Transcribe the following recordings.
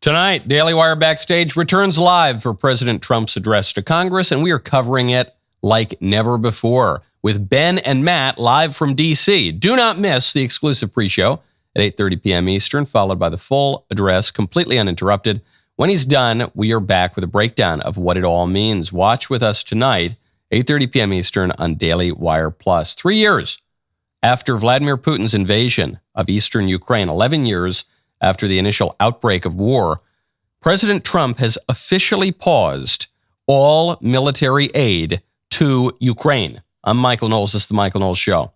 Tonight, DailyWire Backstage returns live for President Trump's address to Congress, and we are covering it like never before with Ben and Matt live from D.C. Do not miss the exclusive pre-show at 8:30 p.m. Eastern, followed by the full address, completely uninterrupted. When he's done, we are back with a breakdown of what it all means. Watch with us tonight, 8:30 p.m. Eastern on Daily Wire Plus. 3 years after Vladimir Putin's invasion of eastern Ukraine, 11 years after the initial outbreak of war, President Trump has officially paused all military aid to Ukraine. I'm Michael Knowles. This is the Michael Knowles Show.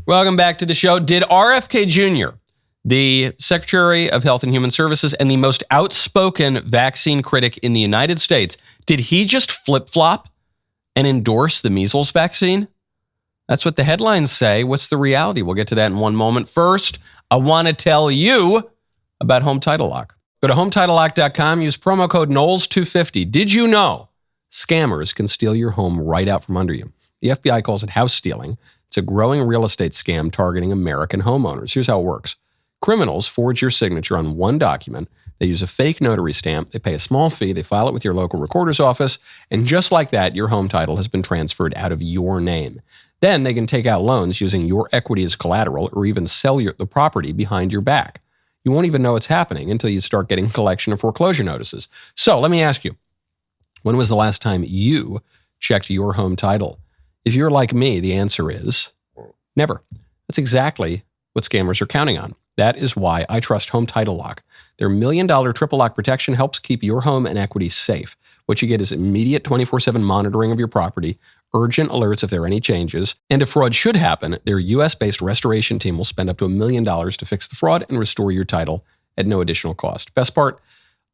Welcome back to the show. Did RFK Jr., the Secretary of Health and Human Services and the most outspoken vaccine critic in the United States, did he just flip-flop and endorse the measles vaccine? That's what the headlines say. What's the reality? We'll get to that in one moment. First, I want to tell you about Home Title Lock. Go to HomeTitleLock.com, use promo code Knowles250. Did you know scammers can steal your home right out from under you? The FBI calls it house stealing. It's a growing real estate scam targeting American homeowners. Here's how it works. Criminals forge your signature on one document. They use a fake notary stamp. They pay a small fee. They file it with your local recorder's office. And just like that, your home title has been transferred out of your name. Then they can take out loans using your equity as collateral or even sell the property behind your back. You won't even know it's happening until you start getting a collection of foreclosure notices. So let me ask you, when was the last time you checked your home title? If you're like me, the answer is never. That's exactly what scammers are counting on. That is why I trust Home Title Lock. Their $1 million triple lock protection helps keep your home and equity safe. What you get is immediate 24/7 monitoring of your property, urgent alerts if there are any changes, and if fraud should happen, their U.S.-based restoration team will spend up to $1 million to fix the fraud and restore your title at no additional cost. Best part,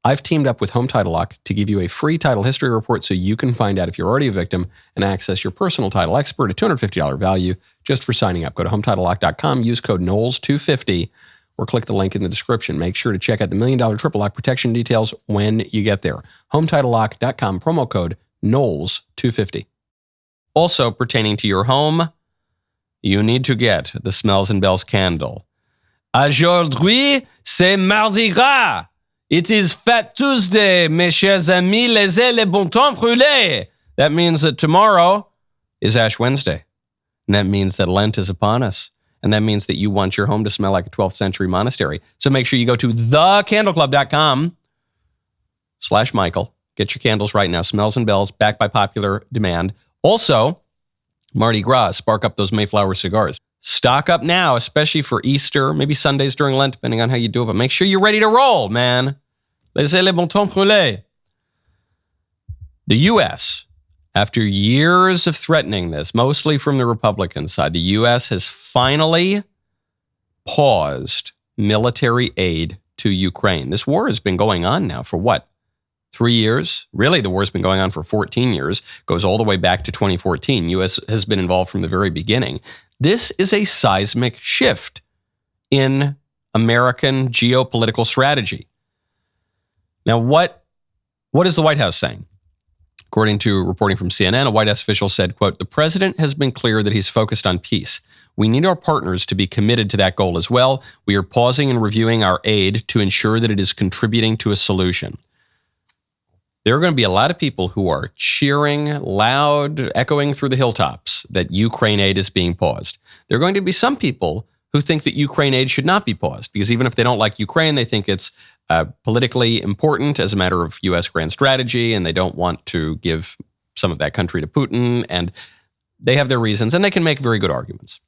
I've teamed up with Home Title Lock to give you a free title history report so you can find out if you're already a victim and access your personal title expert at $250 value just for signing up. Go to HomeTitleLock.com, use code Knowles250, or click the link in the description. Make sure to check out the $1 million triple lock protection details when you get there. HomeTitleLock.com, promo code Knowles250. Also pertaining to your home, you need to get the Smells and Bells candle. Aujourd'hui, c'est Mardi Gras. It is Fat Tuesday, mes chers amis, laissez les bon temps brûler. That means that tomorrow is Ash Wednesday. And that means that Lent is upon us. And that means that you want your home to smell like a 12th century monastery. So make sure you go to thecandleclub.com/Michael. Get your candles right now. Smells and Bells, backed by popular demand. Also, Mardi Gras, spark up those Mayflower cigars. Stock up now, especially for Easter, maybe Sundays during Lent, depending on how you do it. But make sure you're ready to roll, man. Laissez les bon temps brûler. The U.S., after years of threatening this, mostly from the Republican side, the U.S. has finally paused military aid to Ukraine. This war has been going on now for what? 3 years? Really, the war's been going on for 14 years. Goes all the way back to 2014. U.S. has been involved from the very beginning. This is a seismic shift in American geopolitical strategy. Now, what is the White House saying? According to reporting from CNN, a White House official said, quote, "The president has been clear that he's focused on peace. We need our partners to be committed to that goal as well. We are pausing and reviewing our aid to ensure that it is contributing to a solution." There are going to be a lot of people who are cheering loud, echoing through the hilltops that Ukraine aid is being paused. There are going to be some people who think that Ukraine aid should not be paused because even if they don't like Ukraine, they think it's politically important as a matter of U.S. grand strategy, and they don't want to give some of that country to Putin, and they have their reasons, and they can make very good arguments.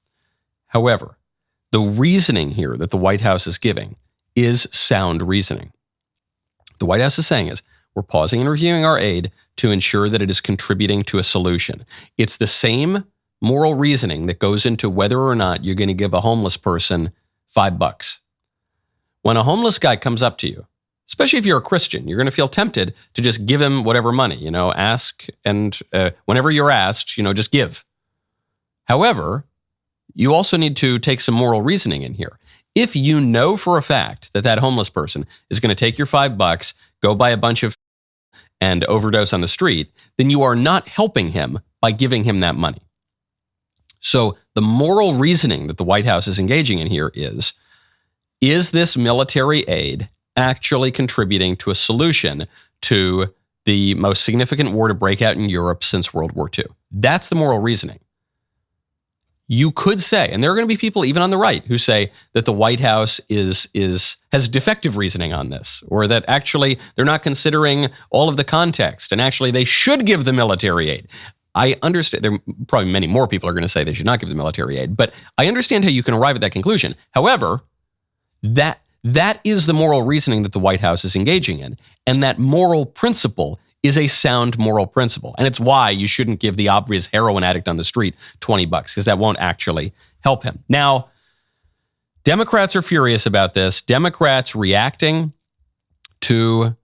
However, the reasoning here that the White House is giving is sound reasoning. What the White House is saying is, we're pausing and reviewing our aid to ensure that it is contributing to a solution. It's the same moral reasoning that goes into whether or not you're going to give a homeless person $5. When a homeless guy comes up to you, especially if you're a Christian, you're going to feel tempted to just give him whatever money, ask. And whenever you're asked, just give. However, you also need to take some moral reasoning in here. If you know for a fact that that homeless person is going to take your $5, go buy a bunch of and overdose on the street, then you are not helping him by giving him that money. So the moral reasoning that the White House is engaging in here is this military aid actually contributing to a solution to the most significant war to break out in Europe since World War II? That's the moral reasoning. You could say, and there are going to be people even on the right who say that the White House has defective reasoning on this, or that actually they're not considering all of the context, and actually they should give the military aid. I understand, there are probably many more people are going to say they should not give the military aid, but I understand how you can arrive at that conclusion. However, that is the moral reasoning that the White House is engaging in, and that moral principle is a sound moral principle. And it's why you shouldn't give the obvious heroin addict on the street $20, because that won't actually help him. Now, Democrats are furious about this. Democrats reacting to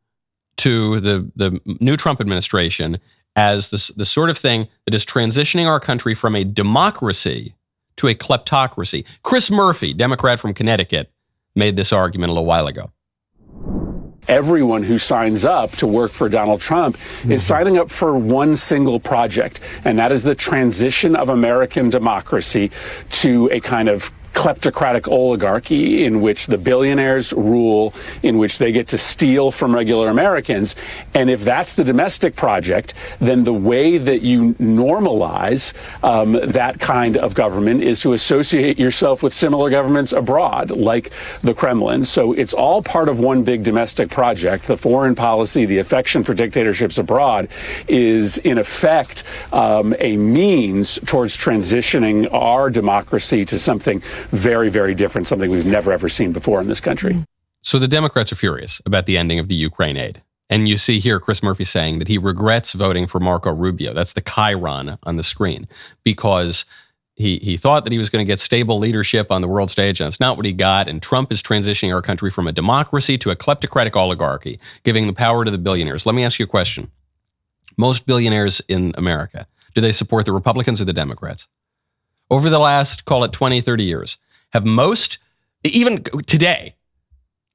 the new Trump administration as the sort of thing that is transitioning our country from a democracy to a kleptocracy. Chris Murphy, Democrat from Connecticut, made this argument a little while ago. Everyone who signs up to work for Donald Trump is signing up for one single project, and that is the transition of American democracy to a kind of kleptocratic oligarchy in which the billionaires rule, in which they get to steal from regular Americans. And if that's the domestic project, then the way that you normalize that kind of government is to associate yourself with similar governments abroad, like the Kremlin. So it's all part of one big domestic project. The foreign policy, the affection for dictatorships abroad is in effect a means towards transitioning our democracy to something very, very different, something we've never, ever seen before in this country. So the Democrats are furious about the ending of the Ukraine aid. And you see here Chris Murphy saying that he regrets voting for Marco Rubio. That's the Chiron on the screen, because he thought that he was going to get stable leadership on the world stage, and that's not what he got. And Trump is transitioning our country from a democracy to a kleptocratic oligarchy, giving the power to the billionaires. Let me ask you a question. Most billionaires in America, do they support the Republicans or the Democrats? Over the last, call it 20, 30 years, have most, even today,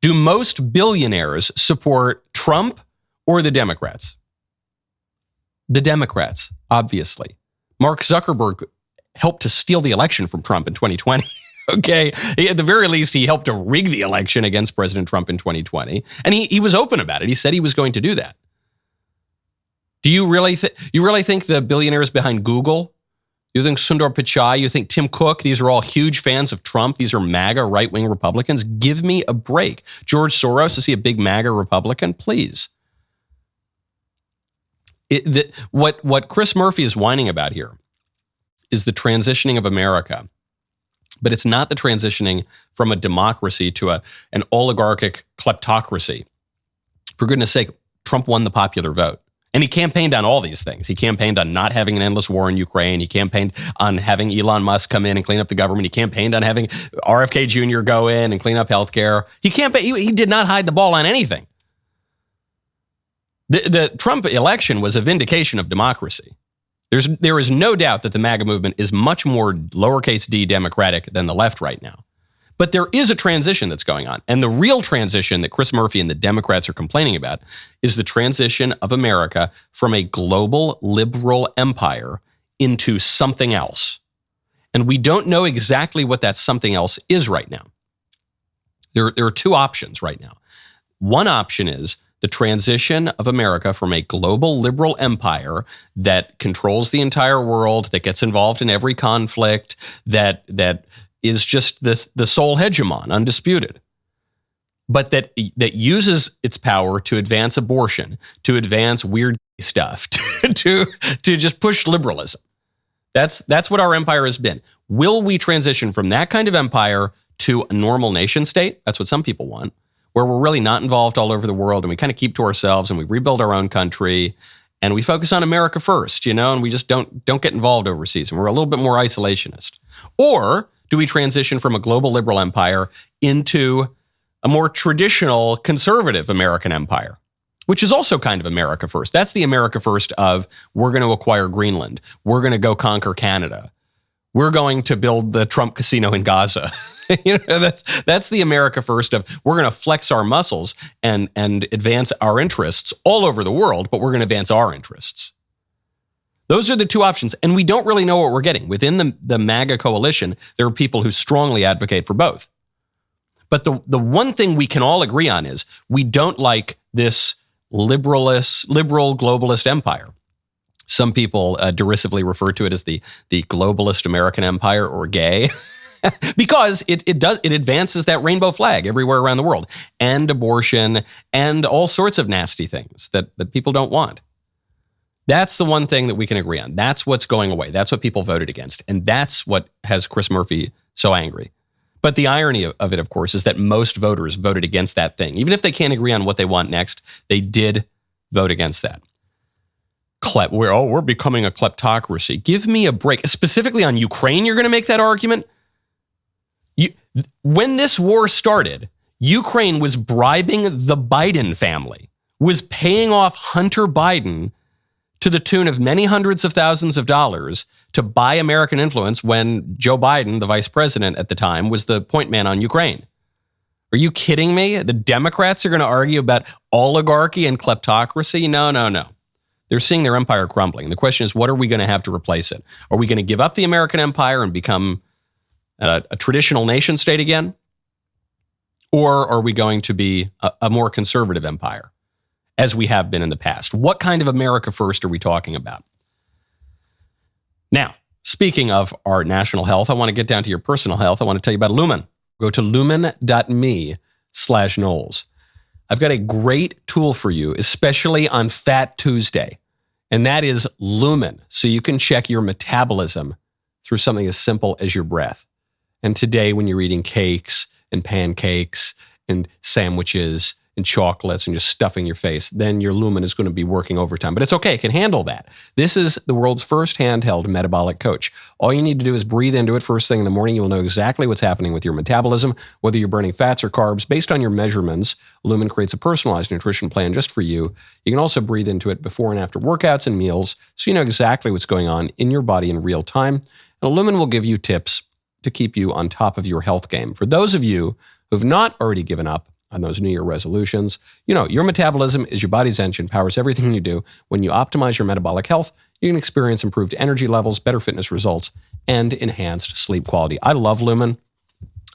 do most billionaires support Trump or the Democrats? The Democrats, obviously. Mark Zuckerberg helped to steal the election from Trump in 2020. Okay, at the very least, he helped to rig the election against President Trump in 2020. And he was open about it. He said he was going to do that. Do you really think the billionaires behind Google, you think Sundar Pichai, you think Tim Cook, these are all huge fans of Trump? These are MAGA right-wing Republicans? Give me a break. George Soros, is he a big MAGA Republican? Please. What Chris Murphy is whining about here is the transitioning of America. But it's not the transitioning from a democracy to an oligarchic kleptocracy. For goodness sake, Trump won the popular vote. And he campaigned on all these things. He campaigned on not having an endless war in Ukraine. He campaigned on having Elon Musk come in and clean up the government. He campaigned on having RFK Jr. go in and clean up healthcare. He did not hide the ball on anything. The Trump election was a vindication of democracy. There is no doubt that the MAGA movement is much more lowercase d democratic than the left right now. But there is a transition that's going on. And the real transition that Chris Murphy and the Democrats are complaining about is the transition of America from a global liberal empire into something else. And we don't know exactly what that something else is right now. There are two options right now. One option is the transition of America from a global liberal empire that controls the entire world, that gets involved in every conflict, that is just the sole hegemon, undisputed, but that uses its power to advance abortion, to advance weird stuff, to just push liberalism. That's what our empire has been. Will we transition from that kind of empire to a normal nation state? That's what some people want, where we're really not involved all over the world and we kind of keep to ourselves and we rebuild our own country and we focus on America first, and we just don't get involved overseas and we're a little bit more isolationist. Or do we transition from a global liberal empire into a more traditional conservative American empire, which is also kind of America first? That's the America first of we're going to acquire Greenland. We're going to go conquer Canada. We're going to build the Trump casino in Gaza. That's the America First of we're going to flex our muscles and advance our interests all over the world, but we're going to advance our interests. Those are the two options, and we don't really know what we're getting. Within the MAGA coalition, there are people who strongly advocate for both. But the one thing we can all agree on is we don't like this liberal globalist empire. Some people derisively refer to it as the globalist American empire, or gay, because it advances that rainbow flag everywhere around the world, and abortion and all sorts of nasty things that people don't want. That's the one thing that we can agree on. That's what's going away. That's what people voted against. And that's what has Chris Murphy so angry. But the irony of it, of course, is that most voters voted against that thing. Even if they can't agree on what they want next, they did vote against that. We're becoming a kleptocracy. Give me a break. Specifically on Ukraine, you're going to make that argument? When this war started, Ukraine was bribing the Biden family, was paying off Hunter Biden to the tune of many hundreds of thousands of dollars to buy American influence when Joe Biden, the vice president at the time, was the point man on Ukraine. Are you kidding me? The Democrats are going to argue about oligarchy and kleptocracy? No. They're seeing their empire crumbling. The question is, what are we going to have to replace it? Are we going to give up the American empire and become a traditional nation state again? Or are we going to be a more conservative empire, as we have been in the past? What kind of America First are we talking about? Now, speaking of our national health, I want to get down to your personal health. I want to tell you about Lumen. Go to lumen.me/Knowles. I've got a great tool for you, especially on Fat Tuesday, and that is Lumen, so you can check your metabolism through something as simple as your breath. And today, when you're eating cakes and pancakes and sandwiches and chocolates and just stuffing your face, then your Lumen is going to be working overtime. But it's okay, it can handle that. This is the world's first handheld metabolic coach. All you need to do is breathe into it first thing in the morning. You will know exactly what's happening with your metabolism, whether you're burning fats or carbs. Based on your measurements, Lumen creates a personalized nutrition plan just for you. You can also breathe into it before and after workouts and meals, so you know exactly what's going on in your body in real time. And Lumen will give you tips to keep you on top of your health game. For those of you who've not already given up on those New Year resolutions, you know, your metabolism is your body's engine, powers everything you do. When you optimize your metabolic health, you can experience improved energy levels, better fitness results, and enhanced sleep quality. I love Lumen.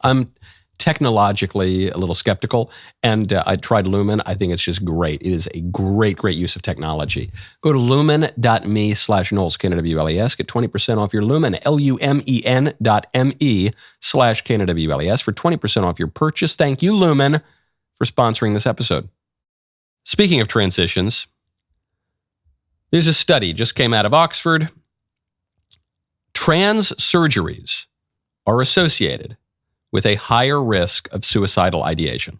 I'm technologically a little skeptical, and I tried Lumen. I think it's just great. It is a great use of technology. Go to lumen.me/Knowles, KNWLES. Get 20% off your Lumen, lumen.me/KNWLES for 20% off your purchase. Thank you, Lumen, for sponsoring this episode. Speaking of transitions, there's a study just came out of Oxford. Trans surgeries are associated with a higher risk of suicidal ideation.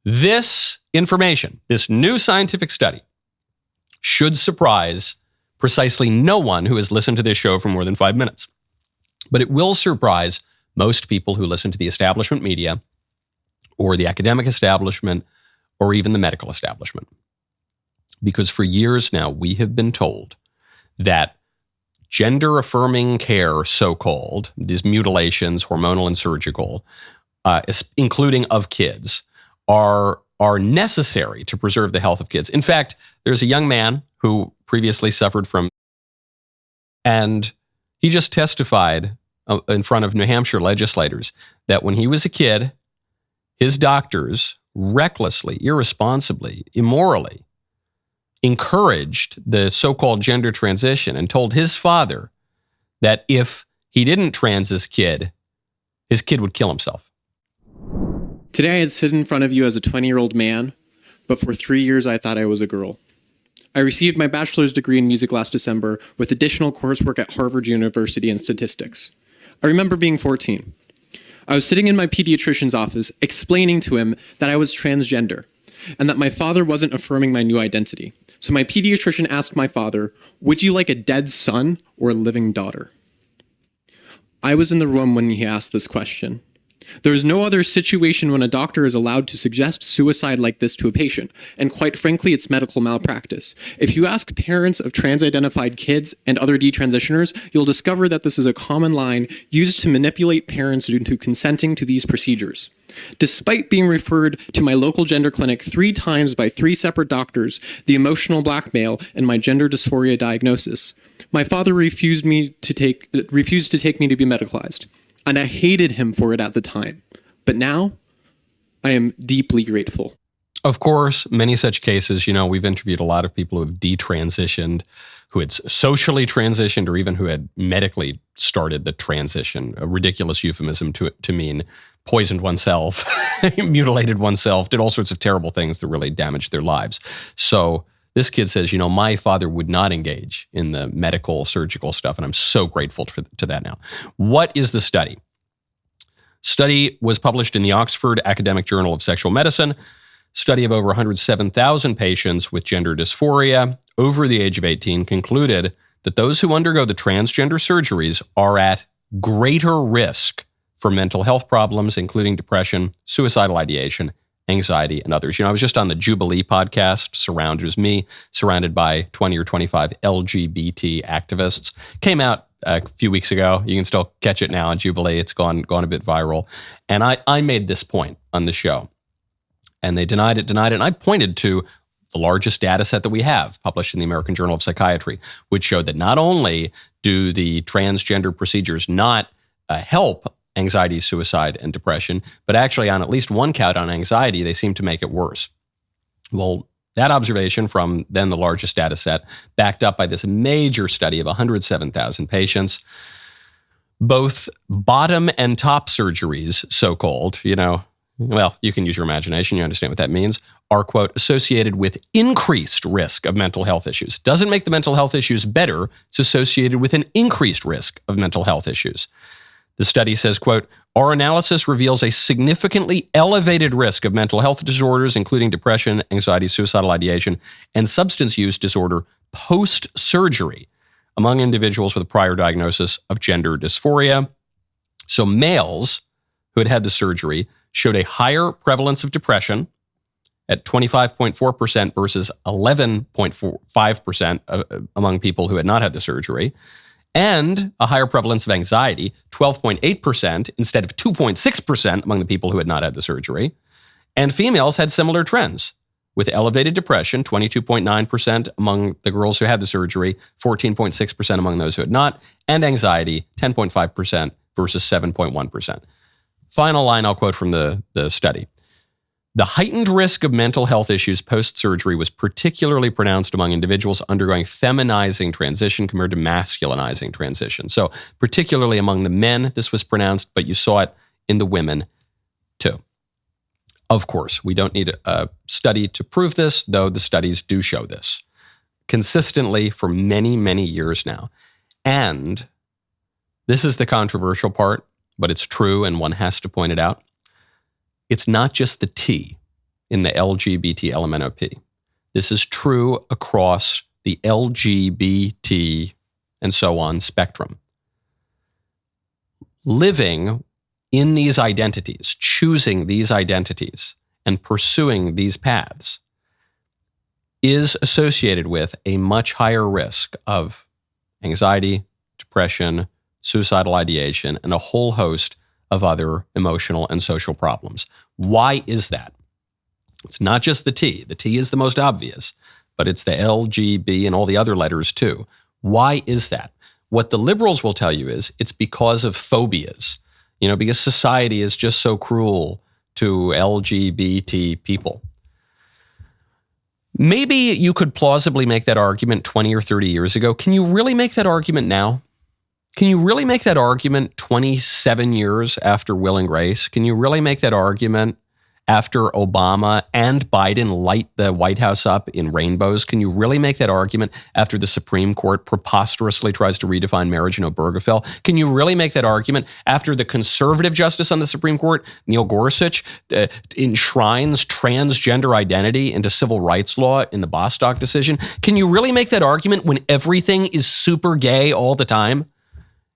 This information, this new scientific study, should surprise precisely no one who has listened to this show for more than 5 minutes. But it will surprise most people who listen to the establishment media or the academic establishment or even the medical establishment. Because for years now, we have been told that gender-affirming care, so-called, these mutilations, hormonal and surgical, including of kids, are necessary to preserve the health of kids. In fact, there's a young man who previously suffered from, and he just testified in front of New Hampshire legislators that when he was a kid, his doctors recklessly, irresponsibly, immorally encouraged the so-called gender transition and told his father that if he didn't trans his kid would kill himself. Today I'd sit in front of you as a 20-year-old man, but for 3 years I thought I was a girl. I received my bachelor's degree in music last December with additional coursework at Harvard University in statistics. I remember being 14. I was sitting in my pediatrician's office explaining to him that I was transgender and that my father wasn't affirming my new identity. So my pediatrician asked my father, "Would you like a dead son or a living daughter?" I was in the room when he asked this question. There is no other situation when a doctor is allowed to suggest suicide like this to a patient, and quite frankly, it's medical malpractice. If you ask parents of trans-identified kids and other detransitioners, you'll discover that this is a common line used to manipulate parents into consenting to these procedures. Despite being referred to my local gender clinic 3 times by 3 separate doctors, the emotional blackmail, and my gender dysphoria diagnosis, my father refused to take me to be medicalized. And I hated him for it at the time. But now, I am deeply grateful. Of course, many such cases, we've interviewed a lot of people who have detransitioned, who had socially transitioned, or even who had medically started the transition, a ridiculous euphemism to mean poisoned oneself, mutilated oneself, did all sorts of terrible things that really damaged their lives. So this kid says, my father would not engage in the medical, surgical stuff, and I'm so grateful to that now. What is the study? Study was published in the Oxford Academic Journal of Sexual Medicine. Study of over 107,000 patients with gender dysphoria over the age of 18 concluded that those who undergo the transgender surgeries are at greater risk for mental health problems, including depression, suicidal ideation, anxiety, and others. I was just on the Jubilee podcast, surrounded by 20 or 25 LGBT activists. Came out a few weeks ago. You can still catch it now on Jubilee. It's gone a bit viral. And I made this point on the show. And they denied it. And I pointed to the largest data set that we have, published in the American Journal of Psychiatry, which showed that not only do the transgender procedures not help anxiety, suicide, and depression, but actually on at least one count on anxiety, they seem to make it worse. Well, that observation from then the largest data set, backed up by this major study of 107,000 patients, both bottom and top surgeries, so-called, well, you can use your imagination, you understand what that means, are, quote, associated with increased risk of mental health issues. Doesn't make the mental health issues better, it's associated with an increased risk of mental health issues. The study says, quote, our analysis reveals a significantly elevated risk of mental health disorders, including depression, anxiety, suicidal ideation, and substance use disorder post-surgery among individuals with a prior diagnosis of gender dysphoria. So males who had had the surgery showed a higher prevalence of depression at 25.4% versus 11.5% among people who had not had the surgery, and a higher prevalence of anxiety, 12.8% instead of 2.6% among the people who had not had the surgery. And females had similar trends, with elevated depression, 22.9% among the girls who had the surgery, 14.6% among those who had not, and anxiety, 10.5% versus 7.1%. Final line I'll quote from the study. The heightened risk of mental health issues post-surgery was particularly pronounced among individuals undergoing feminizing transition compared to masculinizing transition. So particularly among the men, this was pronounced, but you saw it in the women too. Of course, we don't need a study to prove this, though the studies do show this consistently for many, many years now. And this is the controversial part, but it's true and one has to point it out. It's not just the T in the LGBT LMNOP. This is true across the LGBT and so on spectrum. Living in these identities, choosing these identities, and pursuing these paths is associated with a much higher risk of anxiety, depression, suicidal ideation, and a whole host of other emotional and social problems. Why is that? It's not just the T. The T is the most obvious, but it's the L, G, B, and all the other letters too. Why is that? What the liberals will tell you is it's because of phobias, because society is just so cruel to LGBT people. Maybe you could plausibly make that argument 20 or 30 years ago. Can you really make that argument now? Can you really make that argument 27 years after Will and Grace? Can you really make that argument after Obama and Biden light the White House up in rainbows? Can you really make that argument after the Supreme Court preposterously tries to redefine marriage in Obergefell? Can you really make that argument after the conservative justice on the Supreme Court, Neil Gorsuch, enshrines transgender identity into civil rights law in the Bostock decision? Can you really make that argument when everything is super gay all the time?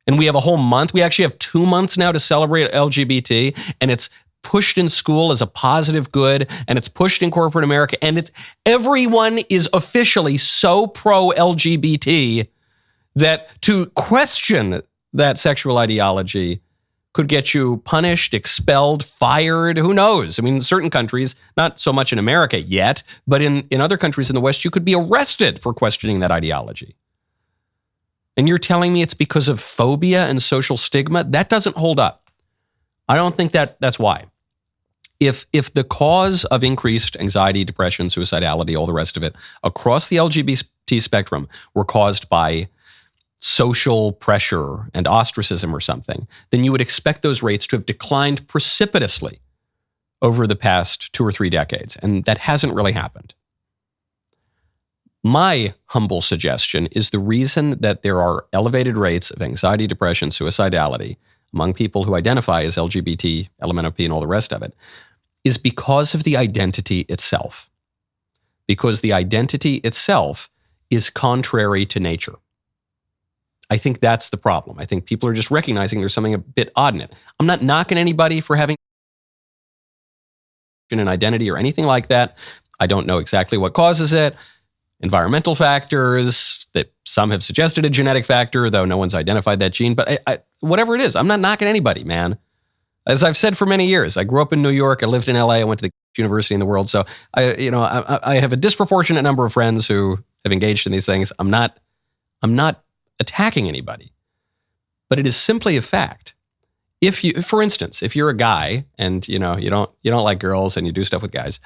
And we have a whole month. We actually have 2 months now to celebrate LGBT, and it's pushed in school as a positive good, and it's pushed in corporate America, and everyone is officially so pro-LGBT that to question that sexual ideology could get you punished, expelled, fired, who knows? I mean, in certain countries, not so much in America yet, but in other countries in the West, you could be arrested for questioning that ideology. And you're telling me it's because of phobia and social stigma? That doesn't hold up. I don't think that's why. If the cause of increased anxiety, depression, suicidality, all the rest of it, across the LGBT spectrum were caused by social pressure and ostracism or something, then you would expect those rates to have declined precipitously over the past 2 or 3 decades. And that hasn't really happened. My humble suggestion is the reason that there are elevated rates of anxiety, depression, suicidality among people who identify as LGBT, LMNOP, and all the rest of it, is because of the identity itself. Because the identity itself is contrary to nature. I think that's the problem. I think people are just recognizing there's something a bit odd in it. I'm not knocking anybody for having an identity or anything like that. I don't know exactly what causes it. Environmental factors, that some have suggested a genetic factor, though no one's identified that gene. But whatever it is, I'm not knocking anybody, man. As I've said for many years, I grew up in New York. I lived in LA. I went to the university in the world. So I have a disproportionate number of friends who have engaged in these things. I'm not attacking anybody, but it is simply a fact. For instance, if you're a guy and you don't like girls and you do stuff with guys,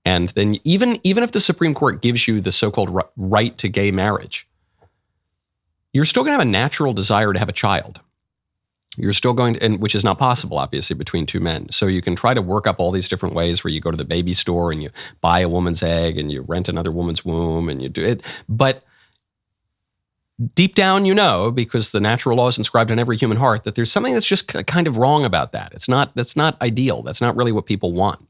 and then even if the Supreme Court gives you the so-called right to gay marriage, you're still going to have a natural desire to have a child. You're still going to, and which is not possible, obviously, between two men. So you can try to work up all these different ways where you go to the baby store and you buy a woman's egg and you rent another woman's womb and you do it. But deep down, because the natural law is inscribed in every human heart, that there's something that's just kind of wrong about that. That's not ideal. That's not really what people want.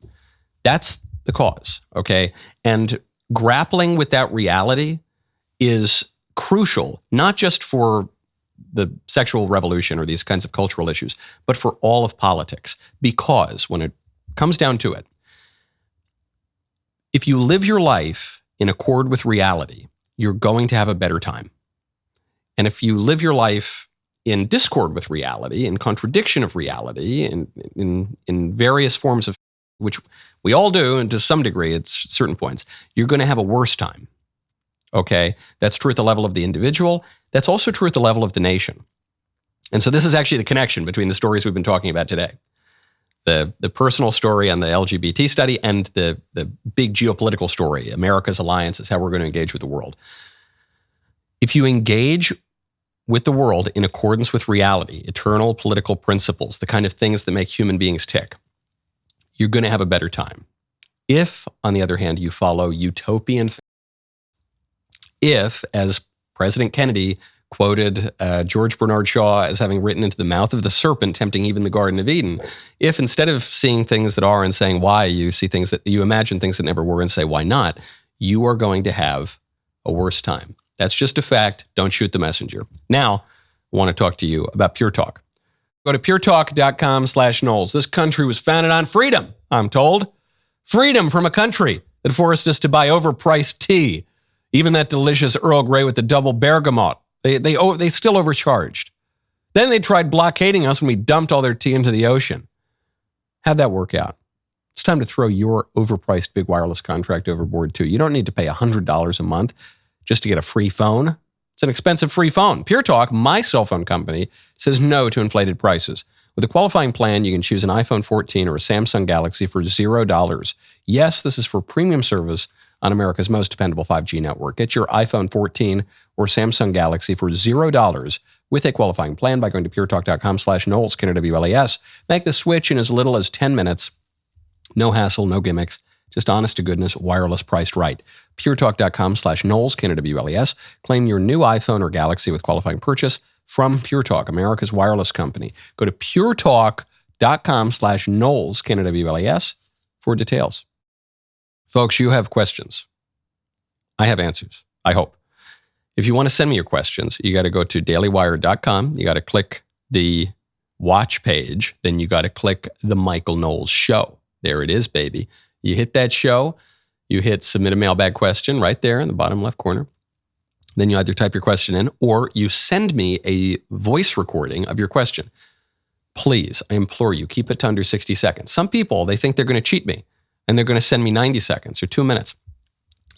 That's the cause, okay? And grappling with that reality is crucial, not just for the sexual revolution or these kinds of cultural issues, but for all of politics. Because when it comes down to it, if you live your life in accord with reality, you're going to have a better time. And if you live your life in discord with reality, in contradiction of reality, in various forms of, which we all do, and to some degree at certain points, you're going to have a worse time. Okay? That's true at the level of the individual. That's also true at the level of the nation. And so this is actually the connection between the stories we've been talking about today. The personal story on the LGBT study and the big geopolitical story, America's alliances, how we're going to engage with the world. If you engage with the world in accordance with reality, eternal political principles, the kind of things that make human beings tick, you're going to have a better time. If, on the other hand, you follow utopian, if, as President Kennedy quoted George Bernard Shaw as having written into the mouth of the serpent, tempting even the Garden of Eden, if instead of seeing things that are and saying why, you see things that you imagine things that never were and say why not, you are going to have a worse time. That's just a fact. Don't shoot the messenger. Now, I want to talk to you about Pure Talk. Go to puretalk.com/Knowles. This country was founded on freedom, I'm told. Freedom from a country that forced us to buy overpriced tea. Even that delicious Earl Grey with the double bergamot. They still overcharged. Then they tried blockading us when we dumped all their tea into the ocean. How'd that work out? It's time to throw your overpriced big wireless contract overboard too. You don't need to pay $100 a month just to get a free phone. It's an expensive free phone. Pure Talk, my cell phone company, says no to inflated prices. With a qualifying plan, you can choose an iPhone 14 or a Samsung Galaxy for $0. Yes, this is for premium service on America's most dependable 5G network. Get your iPhone 14 or Samsung Galaxy for $0 with a qualifying plan by going to puretalk.com/Knowles, KNWLES. Make the switch in as little as 10 minutes. No hassle, no gimmicks. Just honest to goodness, wireless priced right. puretalk.com/Knowles, KNWLES. Claim your new iPhone or Galaxy with qualifying purchase from Pure Talk, America's wireless company. Go to puretalk.com/Knowles, KNWLES for details. Folks, you have questions. I have answers, I hope. If you want to send me your questions, you got to go to dailywire.com. You got to click the watch page. Then you got to click the Michael Knowles Show. There it is, baby. You hit that show. You hit submit a mailbag question right there in the bottom left corner. Then you either type your question in or you send me a voice recording of your question. Please, I implore you, keep it to under 60 seconds. Some people, they think they're going to cheat me and they're going to send me 90 seconds or 2 minutes.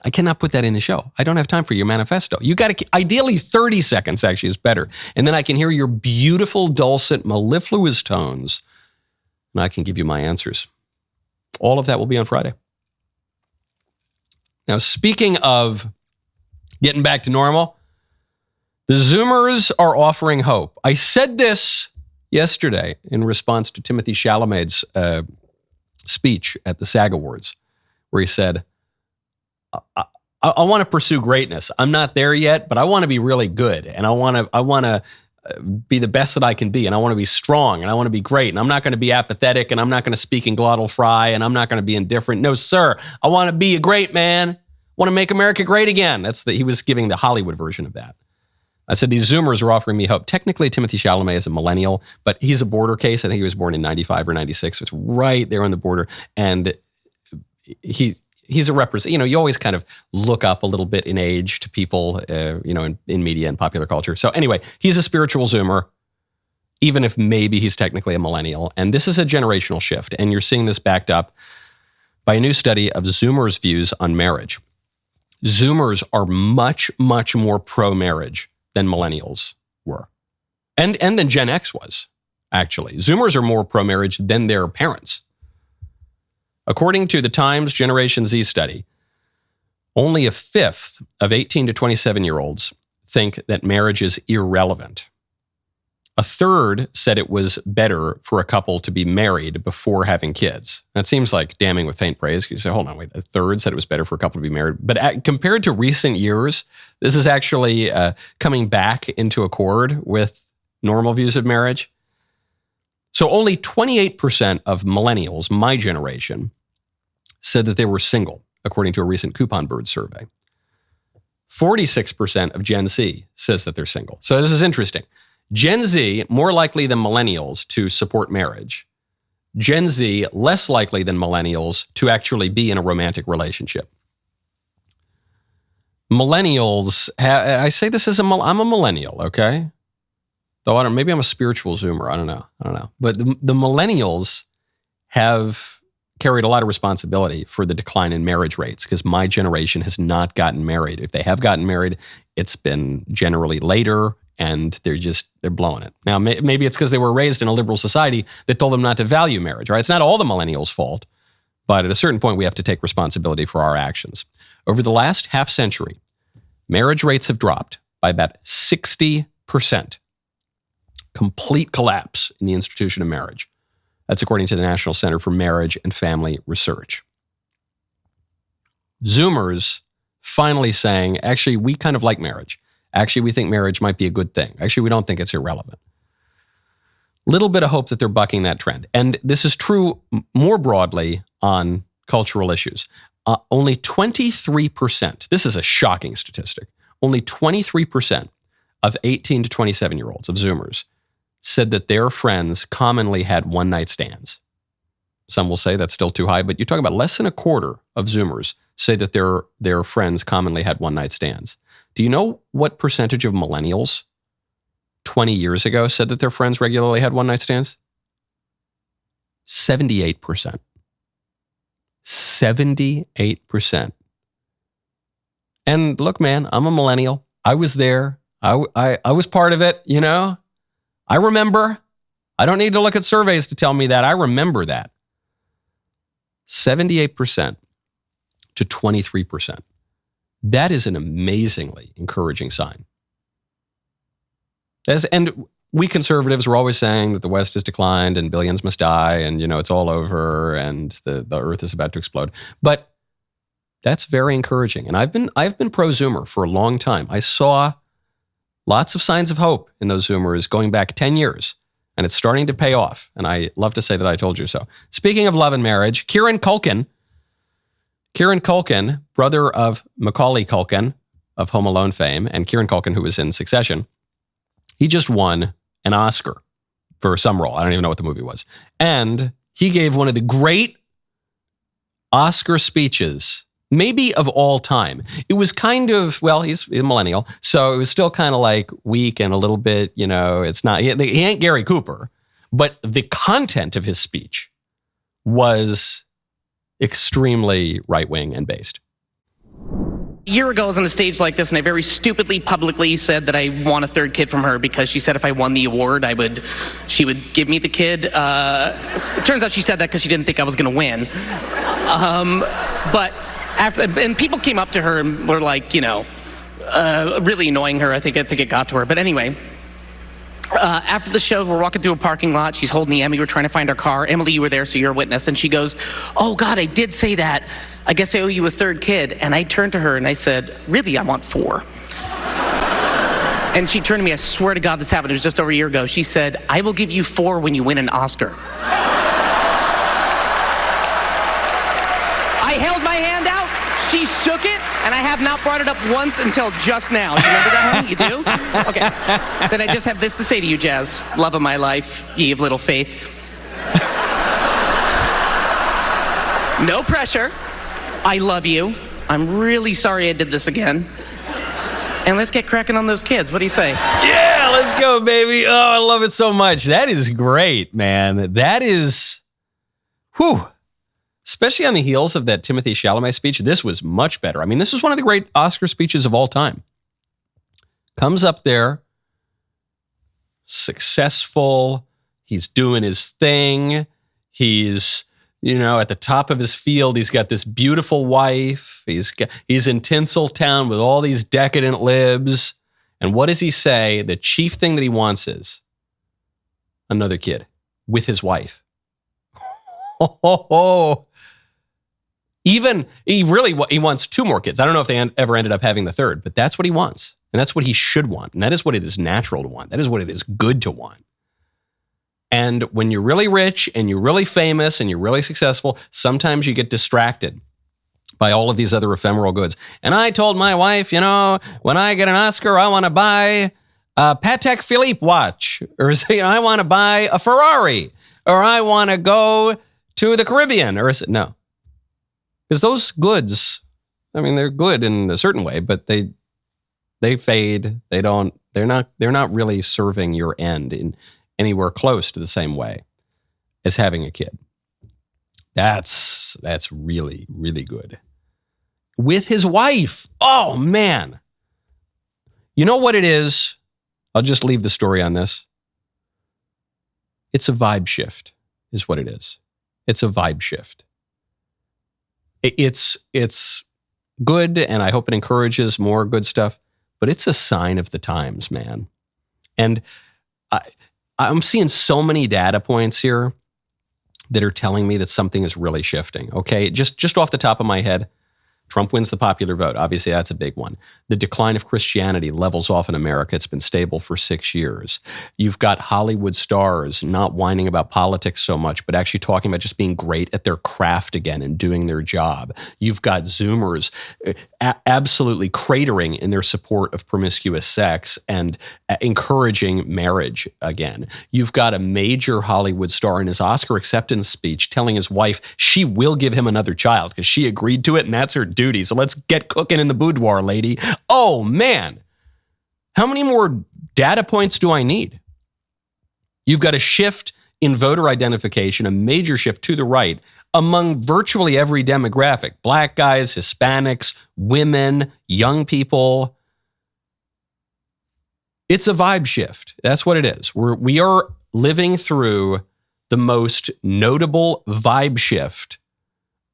I cannot put that in the show. I don't have time for your manifesto. You got to, ideally 30 seconds actually is better. And then I can hear your beautiful, dulcet, mellifluous tones and I can give you my answers. All of that will be on Friday. Now, speaking of getting back to normal, the Zoomers are offering hope. I said this yesterday in response to Timothée Chalamet's speech at the SAG Awards, where he said, I want to pursue greatness. I'm not there yet, but I want to be really good. And I want to be the best that I can be. And I want to be strong and I want to be great. And I'm not going to be apathetic and I'm not going to speak in glottal fry and I'm not going to be indifferent. No, sir. I want to be a great man. Want to make America great again. He was giving the Hollywood version of that. I said, these Zoomers are offering me hope. Technically, Timothée Chalamet is a millennial, but he's a border case. I think he was born in 95 or 96. So it's right there on the border. And he's a representative. You always kind of look up a little bit in age to people, in media and popular culture. So anyway, he's a spiritual Zoomer, even if maybe he's technically a millennial. And this is a generational shift. And you're seeing this backed up by a new study of Zoomers' views on marriage. Zoomers are much, much more pro-marriage than millennials were. And than Gen X was, actually. Zoomers are more pro-marriage than their parents. According to the Times Generation Z study, only a fifth of 18 to 27-year-olds think that marriage is irrelevant. A third said it was better for a couple to be married before having kids. That seems like damning with faint praise. You say, hold on, wait, a third said it was better for a couple to be married. But compared to recent years, this is actually coming back into accord with normal views of marriage. So only 28% of millennials, my generation, said that they were single, according to a recent Coupon Bird survey. 46% of Gen Z says that they're single. So this is interesting. Gen Z, more likely than millennials to support marriage. Gen Z, less likely than millennials to actually be in a romantic relationship. Millennials, I say this as I'm a millennial, okay? Though maybe I'm a spiritual Zoomer, I don't know. But the millennials have carried a lot of responsibility for the decline in marriage rates because my generation has not gotten married. If they have gotten married, it's been generally later and they're blowing it. Now, maybe it's because they were raised in a liberal society that told them not to value marriage, right? It's not all the millennials' fault, but at a certain point, we have to take responsibility for our actions. Over the last half century, marriage rates have dropped by about 60%. Complete collapse in the institution of marriage. That's according to the National Center for Marriage and Family Research. Zoomers finally saying, actually, we kind of like marriage. Actually, we think marriage might be a good thing. Actually, we don't think it's irrelevant. Little bit of hope that they're bucking that trend. And this is true more broadly on cultural issues. Only 23%, this is a shocking statistic, only 23% of 18 to 27-year-olds, of Zoomers, said that their friends commonly had one-night stands. Some will say that's still too high, but you're talking about less than a quarter of Zoomers say that their friends commonly had one-night stands. Do you know what percentage of millennials 20 years ago said that their friends regularly had one-night stands? 78%. 78%. And look, man, I'm a millennial. I was there. I was part of it, I remember. I don't need to look at surveys to tell me that. I remember that. 78% to 23%. That is an amazingly encouraging sign. And we conservatives were always saying that the West has declined and billions must die and, it's all over and the earth is about to explode. But that's very encouraging. And I've been pro-Zoomer for a long time. I saw lots of signs of hope in those Zoomers going back 10 years. And it's starting to pay off. And I love to say that I told you so. Speaking of love and marriage, Kieran Culkin, brother of Macaulay Culkin of Home Alone fame, and Kieran Culkin, who was in Succession, he just won an Oscar for some role. I don't even know what the movie was. And he gave one of the great Oscar speeches, maybe of all time. It was kind of, well, he's a millennial, so it was still kind of like weak and a little bit, it's not, he ain't Gary Cooper, but the content of his speech was extremely right-wing and based. A year ago, I was on a stage like this, and I very stupidly publicly said that I want a third kid from her because she said if I won the award, she would give me the kid. It turns out she said that because she didn't think I was going to win. But and people came up to her and were like, really annoying her. I think it got to her. But anyway, after the show, we're walking through a parking lot. She's holding the Emmy. We're trying to find our car. Emily, you were there, so you're a witness. And she goes, "Oh, God, I did say that. I guess I owe you a third kid." And I turned to her and I said, "Really, I want 4. And she turned to me. I swear to God this happened. It was just over a year ago. She said, "I will give you 4 when you win an Oscar." I held my hand out. She shook it. And I have not brought it up once until just now. You remember that, honey? You do? Okay. Then I just have this to say to you, Jazz. Love of my life, ye of little faith. No pressure. I love you. I'm really sorry I did this again. And let's get cracking on those kids. What do you say? Yeah, let's go, baby. Oh, I love it so much. That is great, man. That is, whew. Especially on the heels of that Timothée Chalamet speech, this was much better. I mean, this was one of the great Oscar speeches of all time. Comes up there, successful, he's doing his thing, he's, at the top of his field, he's got this beautiful wife, he's in Tinseltown with all these decadent libs, and what does he say? The chief thing that he wants is another kid with his wife. Even he wants 2 more kids. I don't know if they ever ended up having the third, but that's what he wants. And that's what he should want. And that is what it is natural to want. That is what it is good to want. And when you're really rich and you're really famous and you're really successful, sometimes you get distracted by all of these other ephemeral goods. And I told my wife, when I get an Oscar, I want to buy a Patek Philippe watch, or I want to buy a Ferrari, or I want to go to the Caribbean, or no. Because those goods, I mean, they're good in a certain way, but they fade. They're not really serving your end in anywhere close to the same way as having a kid. That's really, really good. With his wife. Oh, man. You know what it is? I'll just leave the story on this. It's a vibe shift, is what it is. It's a vibe shift. It's good, and I hope it encourages more good stuff, but it's a sign of the times, man. And I'm seeing so many data points here that are telling me that something is really shifting, okay? Just off the top of my head, Trump wins the popular vote. Obviously, that's a big one. The decline of Christianity levels off in America. It's been stable for 6 years. You've got Hollywood stars not whining about politics so much, but actually talking about just being great at their craft again and doing their job. You've got Zoomers absolutely cratering in their support of promiscuous sex and encouraging marriage again. You've got a major Hollywood star in his Oscar acceptance speech telling his wife she will give him another child because she agreed to it and that's her duty. So let's get cooking in the boudoir, lady. Oh, man. How many more data points do I need? You've got a shift in voter identification, a major shift to the right among virtually every demographic. Black guys, Hispanics, women, young people. It's a vibe shift. That's what it is. We are living through the most notable vibe shift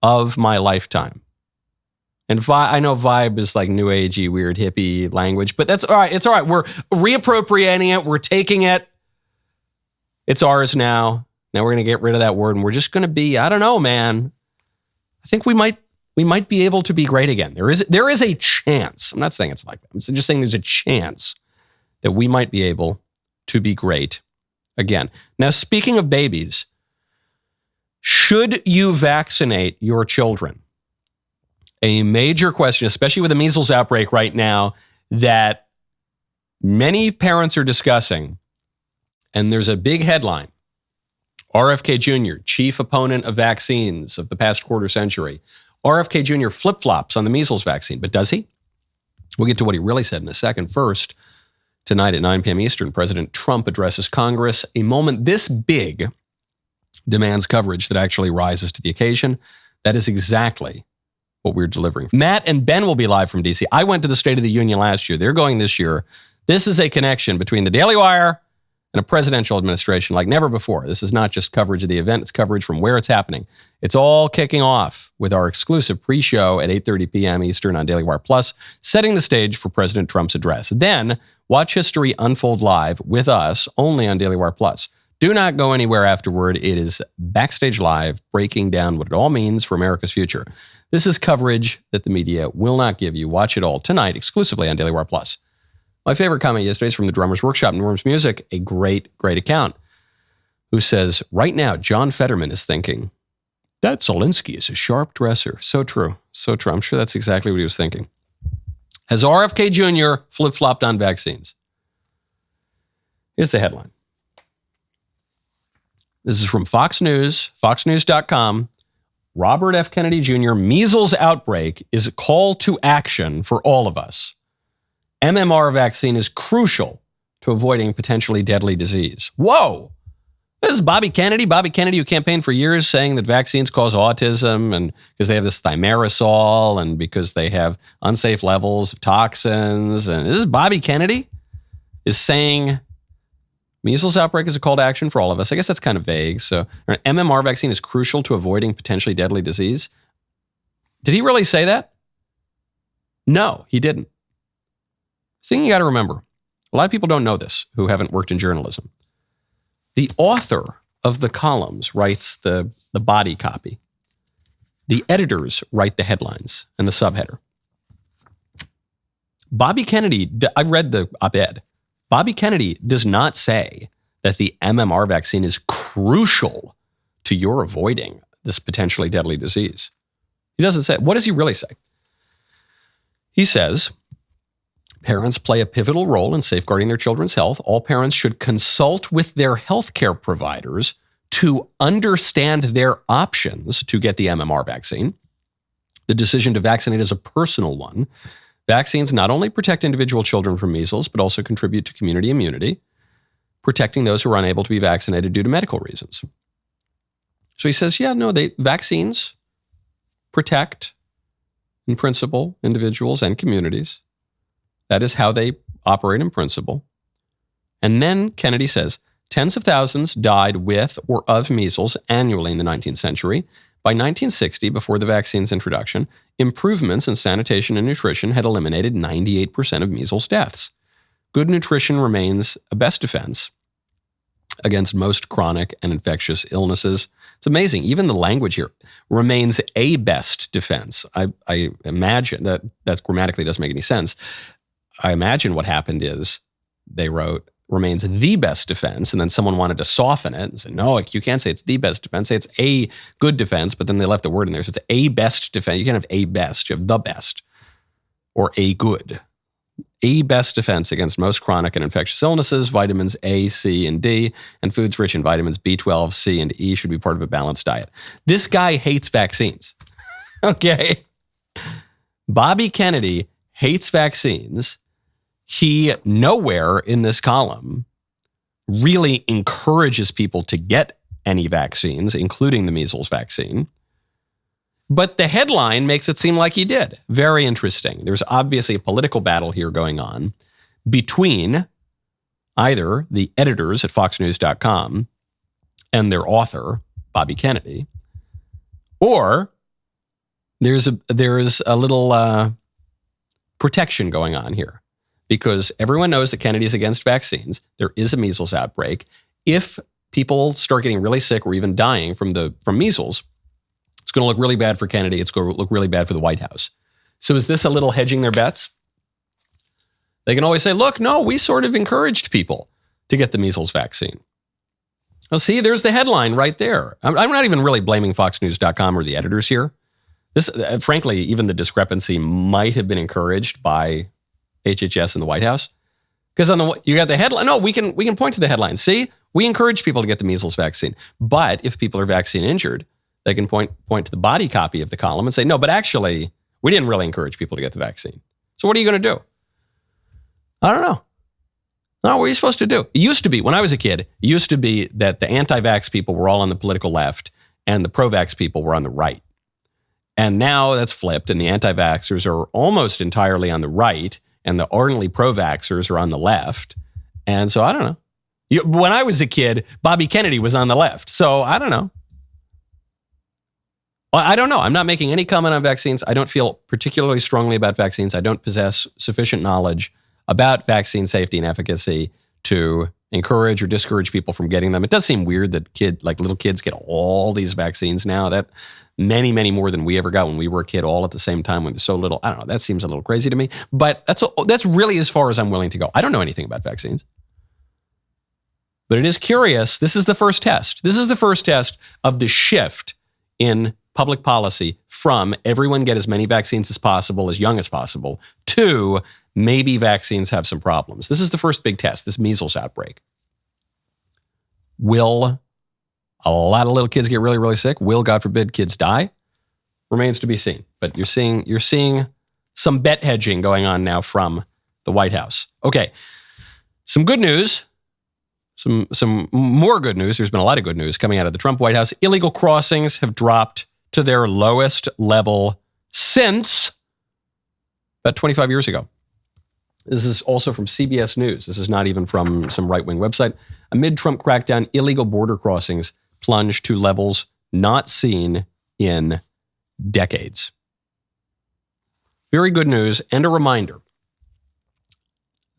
of my lifetime. And I know vibe is like new agey, weird, hippie language, but that's all right. It's all right. We're reappropriating it. We're taking it. It's ours now. Now we're going to get rid of that word and we're just going to be, I don't know, man. I think we might be able to be great again. There is a chance. I'm not saying it's like that. I'm just saying there's a chance that we might be able to be great again. Now, speaking of babies, should you vaccinate your children? a major question, especially with the measles outbreak right now, that many parents are discussing. And there's a big headline. RFK Jr., chief opponent of vaccines of the past quarter century. RFK Jr. flip-flops on the measles vaccine, but does he? We'll get to what he really said in a second. First, tonight at 9 p.m. Eastern, President Trump addresses Congress. A moment this big demands coverage that actually rises to the occasion. That is exactly what we're delivering. Matt and Ben will be live from D.C. I went to the State of the Union last year. They're going this year. This is a connection between the DailyWire and a presidential administration like never before. This is not just coverage of the event. It's coverage from where it's happening. It's all kicking off with our exclusive pre-show at 8:30 p.m. Eastern on DailyWire Plus, setting the stage for President Trump's address. Then watch history unfold live with us only on DailyWire Plus. Do not go anywhere afterward. It is Backstage Live, breaking down what it all means for America's future. This is coverage that the media will not give you. Watch it all tonight exclusively on DailyWire Plus. My favorite comment yesterday is from the Drummer's Workshop in Worms Music, a great account, who says, right now, John Fetterman is thinking, that Zelensky is a sharp dresser. So true. So true. I'm sure that's exactly what he was thinking. Has RFK Jr. flip-flopped on vaccines? Here's the headline. This is from Fox News, foxnews.com. Robert F. Kennedy Jr. measles outbreak is a call to action for all of us. MMR vaccine is crucial to avoiding potentially deadly disease. Whoa! This is Bobby Kennedy. Bobby Kennedy, who campaigned for years saying that vaccines cause autism and because they have this thimerosal and because they have unsafe levels of toxins. And this is Bobby Kennedy is saying measles outbreak is a call to action for all of us. I guess that's kind of vague. So an MMR vaccine is crucial to avoiding potentially deadly disease. Did he really say that? No, he didn't. Thing you got to remember, a lot of people don't know this who haven't worked in journalism. The author of the columns writes the body copy. The editors write the headlines and the subheader. Bobby Kennedy, I read the op-ed. Bobby Kennedy does not say that the MMR vaccine is crucial to your avoiding this potentially deadly disease. He doesn't say. What does he really say? He says, parents play a pivotal role in safeguarding their children's health. All parents should consult with their healthcare providers to understand their options to get the MMR vaccine. The decision to vaccinate is a personal one. Vaccines not only protect individual children from measles, but also contribute to community immunity, protecting those who are unable to be vaccinated due to medical reasons. So he says, vaccines protect, in principle, individuals and communities. That is how they operate in principle. And then Kennedy says, tens of thousands died with or of measles annually in the 19th century. By 1960, before the vaccine's introduction, improvements in sanitation and nutrition had eliminated 98% of measles deaths. Good nutrition remains a best defense against most chronic and infectious illnesses. It's amazing. Even the language here remains a best defense. I imagine that grammatically doesn't make any sense. I imagine what happened is they wrote remains the best defense, and then someone wanted to soften it and say, no, you can't say it's the best defense. Say it's a good defense, but then they left the word in there. So it's a best defense. You can't have a best. You have the best or a good. A best defense against most chronic and infectious illnesses. Vitamins A, C, and D, and foods rich in vitamins B12, C, and E should be part of a balanced diet. This guy hates vaccines. Okay. Bobby Kennedy hates vaccines. He nowhere in this column really encourages people to get any vaccines, including the measles vaccine. But the headline makes it seem like he did. Very interesting. There's obviously a political battle here going on between either the editors at foxnews.com and their author, Bobby Kennedy, or there's a little protection going on here. Because everyone knows that Kennedy is against vaccines. There is a measles outbreak. If people start getting really sick or even dying from measles, it's going to look really bad for Kennedy. It's going to look really bad for the White House. So is this a little hedging their bets? They can always say, look, no, we sort of encouraged people to get the measles vaccine. Well, see, there's the headline right there. I'm not even really blaming foxnews.com or the editors here. This, frankly, even the discrepancy might have been encouraged by HHS and the White House. Because you got the headline. No, we can point to the headline. See, we encourage people to get the measles vaccine. But if people are vaccine injured, they can point to the body copy of the column and say, no, but actually, we didn't really encourage people to get the vaccine. So what are you going to do? I don't know. No, what are you supposed to do? It used to be, when I was a kid, it used to be that the anti-vax people were all on the political left and the pro-vax people were on the right. And now that's flipped, and the anti-vaxxers are almost entirely on the right, and the ardently pro-vaxxers are on the left. And so I don't know. When I was a kid, Bobby Kennedy was on the left. So I don't know. Well, I don't know. I'm not making any comment on vaccines. I don't feel particularly strongly about vaccines. I don't possess sufficient knowledge about vaccine safety and efficacy to encourage or discourage people from getting them. It does seem weird that little kids get all these vaccines now. That many, many more than we ever got when we were a kid, all at the same time when there's so little. I don't know. That seems a little crazy to me. But that's really as far as I'm willing to go. I don't know anything about vaccines. But it is curious. This is the first test. This is the first test of the shift in public policy from everyone get as many vaccines as possible, as young as possible, to maybe vaccines have some problems. This is the first big test, this measles outbreak. Will a lot of little kids get really, really sick? Will, God forbid, kids die? Remains to be seen. But you're seeing some bet hedging going on now from the White House. Okay, some good news. Some more good news. There's been a lot of good news coming out of the Trump White House. Illegal crossings have dropped to their lowest level since about 25 years ago. This is also from CBS News. This is not even from some right-wing website. Amid Trump crackdown, illegal border crossings plunged to levels not seen in decades. Very good news, and a reminder.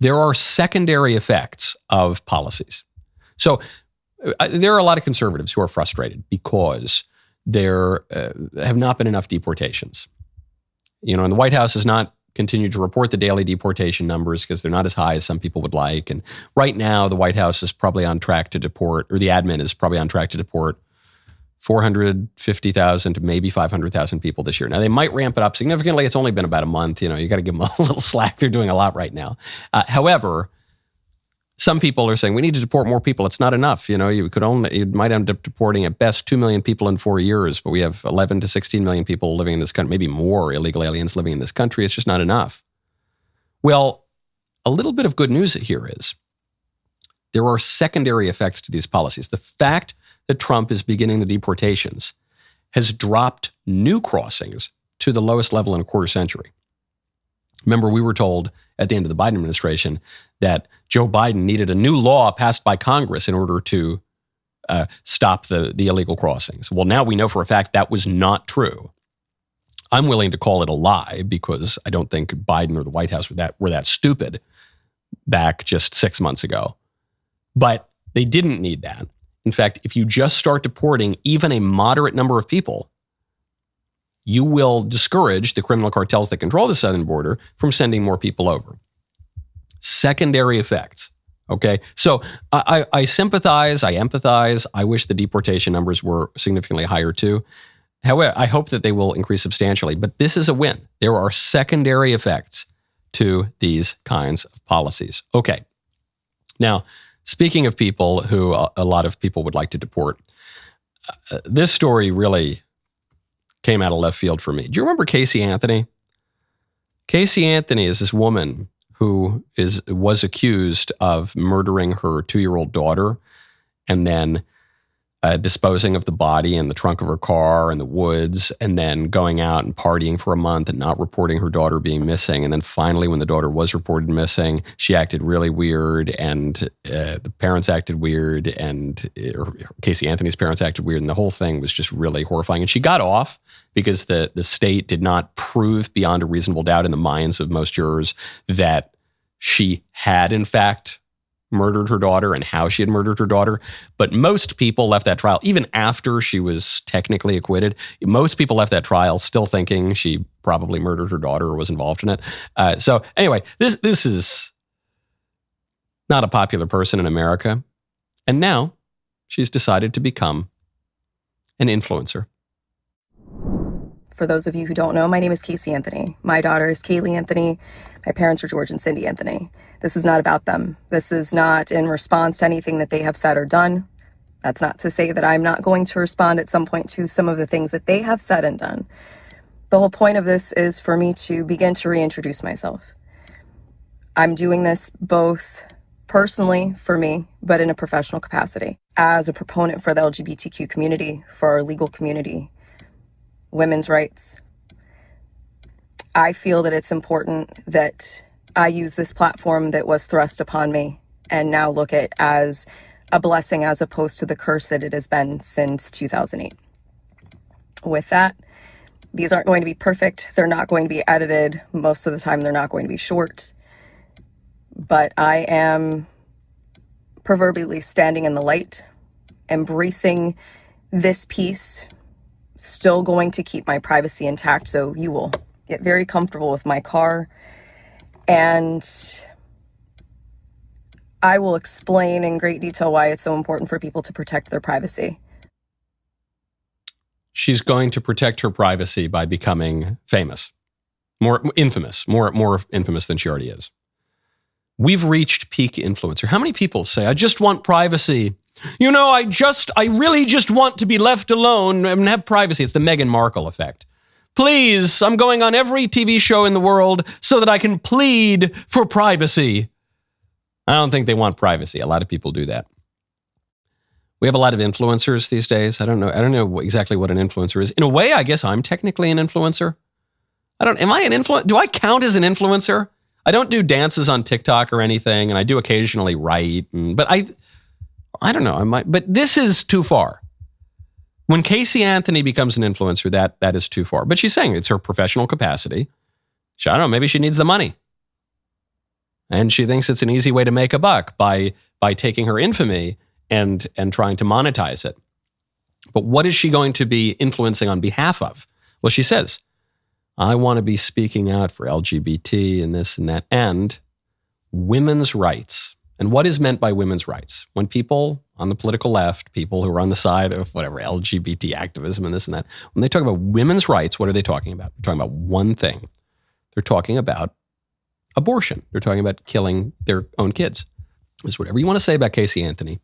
There are secondary effects of policies. So there are a lot of conservatives who are frustrated because there have not been enough deportations. And the White House has not continued to report the daily deportation numbers because they're not as high as some people would like. And right now, the White House is probably on track to deport, or the admin is probably on track to deport 450,000 to maybe 500,000 people this year. Now, they might ramp it up significantly. It's only been about a month. You got to give them a little slack. They're doing a lot right now. However, some people are saying we need to deport more people. It's not enough. You might end up deporting at best 2 million people in 4 years, but we have 11 to 16 million people living in this country, maybe more illegal aliens living in this country. It's just not enough. Well, a little bit of good news here is there are secondary effects to these policies. The fact that Trump is beginning the deportations has dropped new crossings to the lowest level in a quarter century. Remember, we were told at the end of the Biden administration that Joe Biden needed a new law passed by Congress in order to stop the illegal crossings. Well, now we know for a fact that was not true. I'm willing to call it a lie because I don't think Biden or the White House were that stupid back just 6 months ago. But they didn't need that. In fact, if you just start deporting even a moderate number of people, you will discourage the criminal cartels that control the southern border from sending more people over. Secondary effects. Okay, so I sympathize, I empathize. I wish the deportation numbers were significantly higher too. However, I hope that they will increase substantially. But this is a win. There are secondary effects to these kinds of policies. Okay, now speaking of people who a lot of people would like to deport, this story really came out of left field for me. Do you remember Casey Anthony? Casey Anthony is this woman who was accused of murdering her 2-year-old daughter and then disposing of the body in the trunk of her car in the woods, and then going out and partying for a month and not reporting her daughter being missing. And then finally, when the daughter was reported missing, she acted really weird, and the parents acted weird, and Casey Anthony's parents acted weird, and the whole thing was just really horrifying. And she got off because the state did not prove beyond a reasonable doubt in the minds of most jurors that she had, in fact, murdered her daughter and how she had murdered her daughter. But most people left that trial, even after she was technically acquitted, most people left that trial still thinking she probably murdered her daughter or was involved in it. So anyway, this is not a popular person in America. And now she's decided to become an influencer. For those of you who don't know, my name is Casey Anthony. My daughter is Kaylee Anthony. My parents are George and Cindy Anthony. This is not about them. This is not in response to anything that they have said or done. That's not to say that I'm not going to respond at some point to some of the things that they have said and done. The whole point of this is for me to begin to reintroduce myself. I'm doing this both personally for me, but in a professional capacity. As a proponent for the LGBTQ community, for our legal community, women's rights, I feel that it's important that I use this platform that was thrust upon me and now look at as a blessing as opposed to the curse that it has been since 2008. With that, these aren't going to be perfect. They're not going to be edited. Most of the time, they're not going to be short. But I am proverbially standing in the light, embracing this piece, still going to keep my privacy intact. So you will get very comfortable with my car. And I will explain in great detail why it's so important for people to protect their privacy. She's going to protect her privacy by becoming famous, more infamous than she already is. We've reached peak influencer. How many people say, I just want privacy? You know, I really just want to be left alone and have privacy. It's the Meghan Markle effect. Please, I'm going on every TV show in the world so that I can plead for privacy. I don't think they want privacy. A lot of people do that. We have a lot of influencers these days. I don't know exactly what an influencer is. In a way, I guess I'm technically an influencer. Am I an influencer? Do I count as an influencer? I don't do dances on TikTok or anything, and I do occasionally write. But I don't know. I might. But this is too far. When Casey Anthony becomes an influencer, that is too far. But she's saying it's her professional capacity. I don't know. Maybe she needs the money, and she thinks it's an easy way to make a buck by taking her infamy and trying to monetize it. But what is she going to be influencing on behalf of? Well, she says, I want to be speaking out for LGBT and this and that, and women's rights. And what is meant by women's rights? When people on the political left, people who are on the side of whatever, LGBT activism and this and that, when they talk about women's rights, what are they talking about? They're talking about one thing. They're talking about abortion. They're talking about killing their own kids. It's whatever you want to say about Casey Anthony.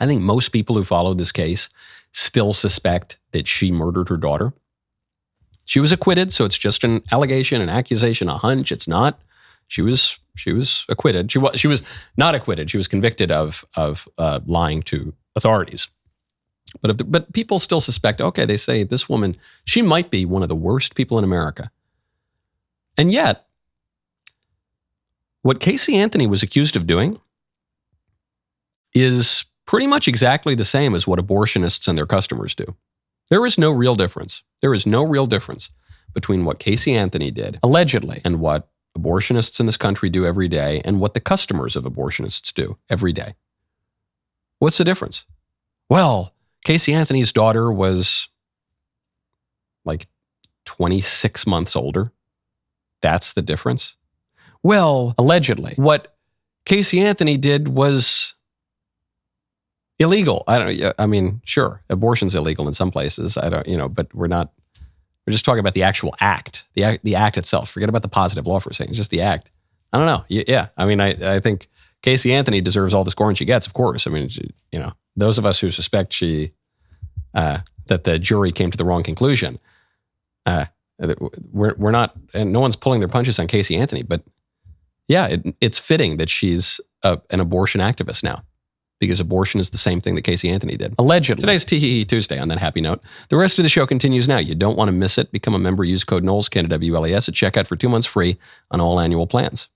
I think most people who follow this case still suspect that she murdered her daughter. She was acquitted, so it's just an allegation, an accusation, a hunch. It's not. She was acquitted. She was not acquitted. She was convicted of lying to authorities. But people still suspect. Okay, they say this woman, she might be one of the worst people in America. And yet, what Casey Anthony was accused of doing is pretty much exactly the same as what abortionists and their customers do. There is no real difference. There is no real difference between what Casey Anthony did, allegedly, and what abortionists in this country do every day and what the customers of abortionists do every day. What's the difference? Well, Casey Anthony's daughter was like 26 months older. That's the difference. Well, allegedly, what Casey Anthony did was illegal. I mean, sure, abortion's illegal in some places. But we're just talking about the actual act, the act itself. Forget about the positive law for a second. It's just the act. I don't know. Yeah. I mean, I think Casey Anthony deserves all the scorn she gets, of course. I mean, those of us who suspect that the jury came to the wrong conclusion, we're not, and no one's pulling their punches on Casey Anthony, but yeah, it's fitting that she's an abortion activist now. Because abortion is the same thing that Casey Anthony did. Allegedly. Today's Tee Tuesday on that happy note. The rest of the show continues now. You don't want to miss it. Become a member. Use code Knowles, Knowles at checkout for 2 months free on all annual plans.